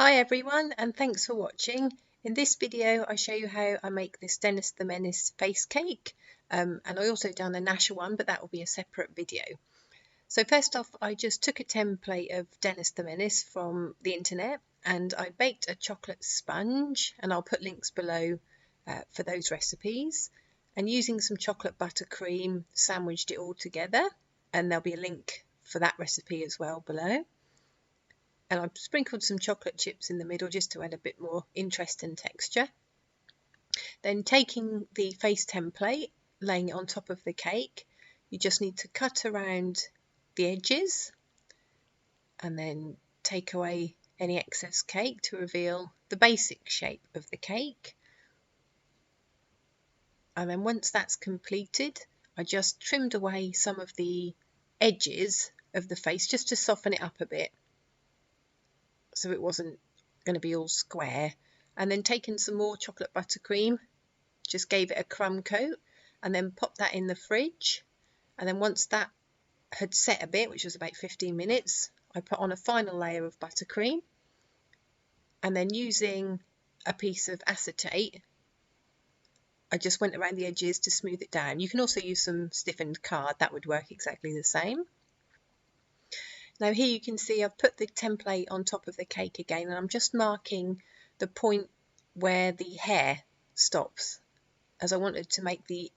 Hi everyone, and thanks for watching. In this video I show you how I make this Dennis the Menace face cake, and I also done a Nasher one, but that will be a separate video. So first off, I just took a template of Dennis the Menace from the internet and I baked a chocolate sponge, and I'll put links below for those recipes, and using some chocolate buttercream sandwiched it all together, and there'll be a link for that recipe as well below. And I've sprinkled some chocolate chips in the middle just to add a bit more interest and texture. Then taking the face template, laying it on top of the cake, you just need to cut around the edges and then take away any excess cake to reveal the basic shape of the cake. And then once that's completed, I just trimmed away some of the edges of the face just to soften it up a bit, so it wasn't going to be all square. And then taking some more chocolate buttercream, just gave it a crumb coat and then popped that in the fridge. And then once that had set a bit, which was about 15 minutes, I put on a final layer of buttercream, and then using a piece of acetate I just went around the edges to smooth it down. You can also use some stiffened card, that would work exactly the same. Now here you can see I've put the template on top of the cake again, and I'm just marking the point where the hair stops, as I wanted to make the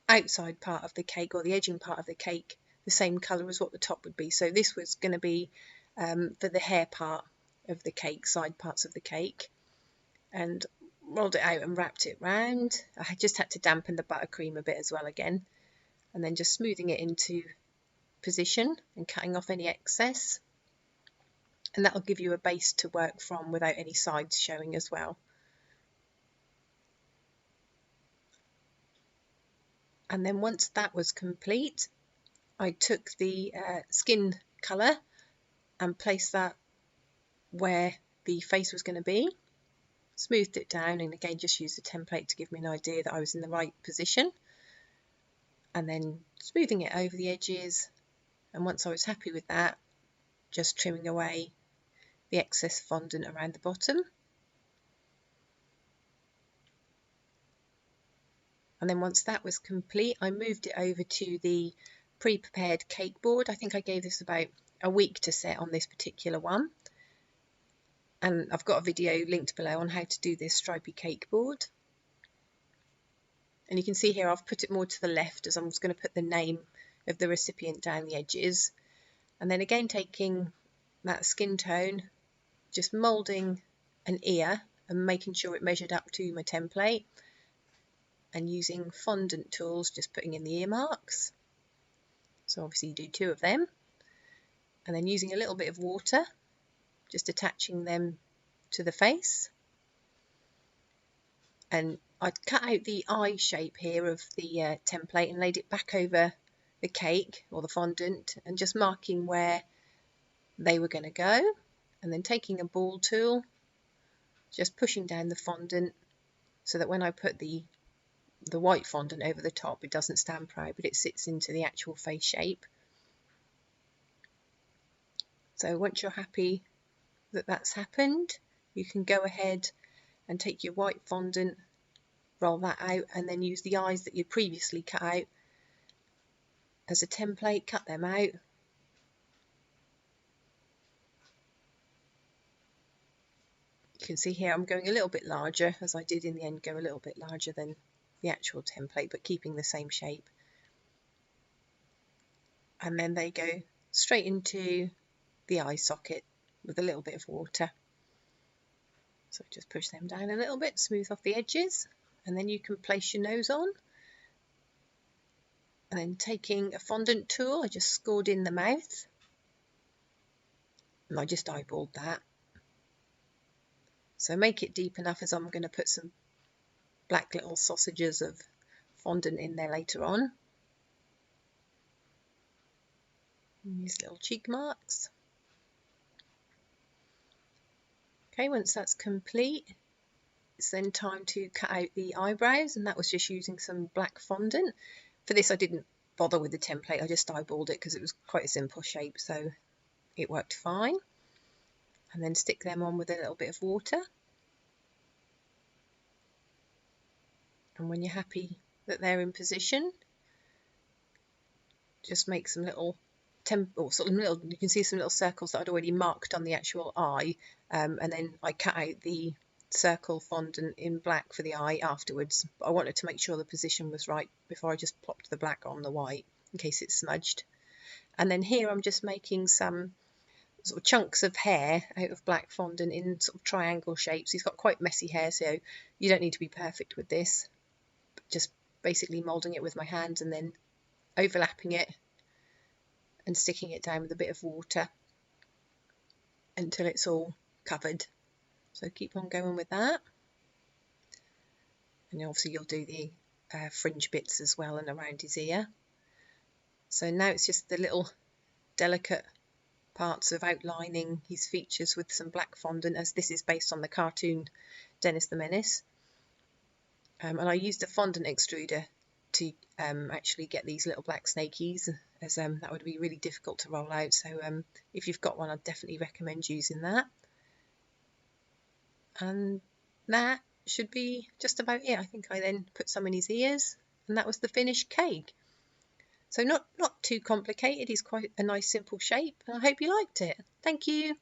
outside part of the cake, or the edging part of the cake, the same colour as what the top would be. So this was going to be for the hair part of the cake, side parts of the cake, and rolled it out and wrapped it round. I just had to dampen the buttercream a bit as well again, and then just smoothing it into position and cutting off any excess, and that'll give you a base to work from without any sides showing as well. And then once that was complete, I took the skin colour and placed that where the face was going to be, smoothed it down, and again just used the template to give me an idea that I was in the right position, and then smoothing it over the edges. And once I was happy with that, just trimming away the excess fondant around the bottom. And then once that was complete, I moved it over to the pre-prepared cake board. I think I gave this about a week to set on this particular one. And I've got a video linked below on how to do this stripy cake board. And you can see here I've put it more to the left, as I'm just going to put the name of the recipient down the edges. And then again taking that skin tone, just moulding an ear and making sure it measured up to my template, and using fondant tools, just putting in the ear marks. So obviously you do 2 of them, and then using a little bit of water, just attaching them to the face. And I'd cut out the eye shape here of the template and laid it back over the cake or the fondant, and just marking where they were going to go, and then taking a ball tool, just pushing down the fondant so that when I put the white fondant over the top, it doesn't stand proud, but it sits into the actual face shape. So once you're happy that that's happened, you can go ahead and take your white fondant, roll that out, and then use the eyes that you previously cut out as a template, cut them out. You can see here I'm going a little bit larger, as I did in the end go a little bit larger than the actual template, but keeping the same shape. And then they go straight into the eye socket with a little bit of water. So just push them down a little bit, smooth off the edges, and then you can place your nose on. And then taking a fondant tool, I just scored in the mouth, and I just eyeballed that. So make it deep enough, as I'm going to put some black little sausages of fondant in there later on. And these little cheek marks. Okay, once that's complete, it's then time to cut out the eyebrows, and that was just using some black fondant. For this I didn't bother with the template, I just eyeballed it because it was quite a simple shape, so it worked fine. and then stick them on with a little bit of water. And when you're happy that they're in position, just make some little you can see some little circles that I'd already marked on the actual eye, and then I cut out the circle fondant in black for the eye afterwards. But I wanted to make sure the position was right before I just plopped the black on the white in case it's smudged. And then here I'm just making some sort of chunks of hair out of black fondant in sort of triangle shapes. He's got quite messy hair, so you don't need to be perfect with this. But just basically moulding it with my hands and then overlapping it and sticking it down with a bit of water until it's all covered. So keep on going with that. And obviously you'll do the fringe bits as well and around his ear. So now it's just the little delicate parts of outlining his features with some black fondant, as this is based on the cartoon Dennis the Menace. And I used a fondant extruder to actually get these little black snakies, as that would be really difficult to roll out. So if you've got one, I'd definitely recommend using that. And that should be just about it. I think I then put some in his ears, and that was the finished cake. So not too complicated. It's quite a nice simple shape, and I hope you liked it. Thank you.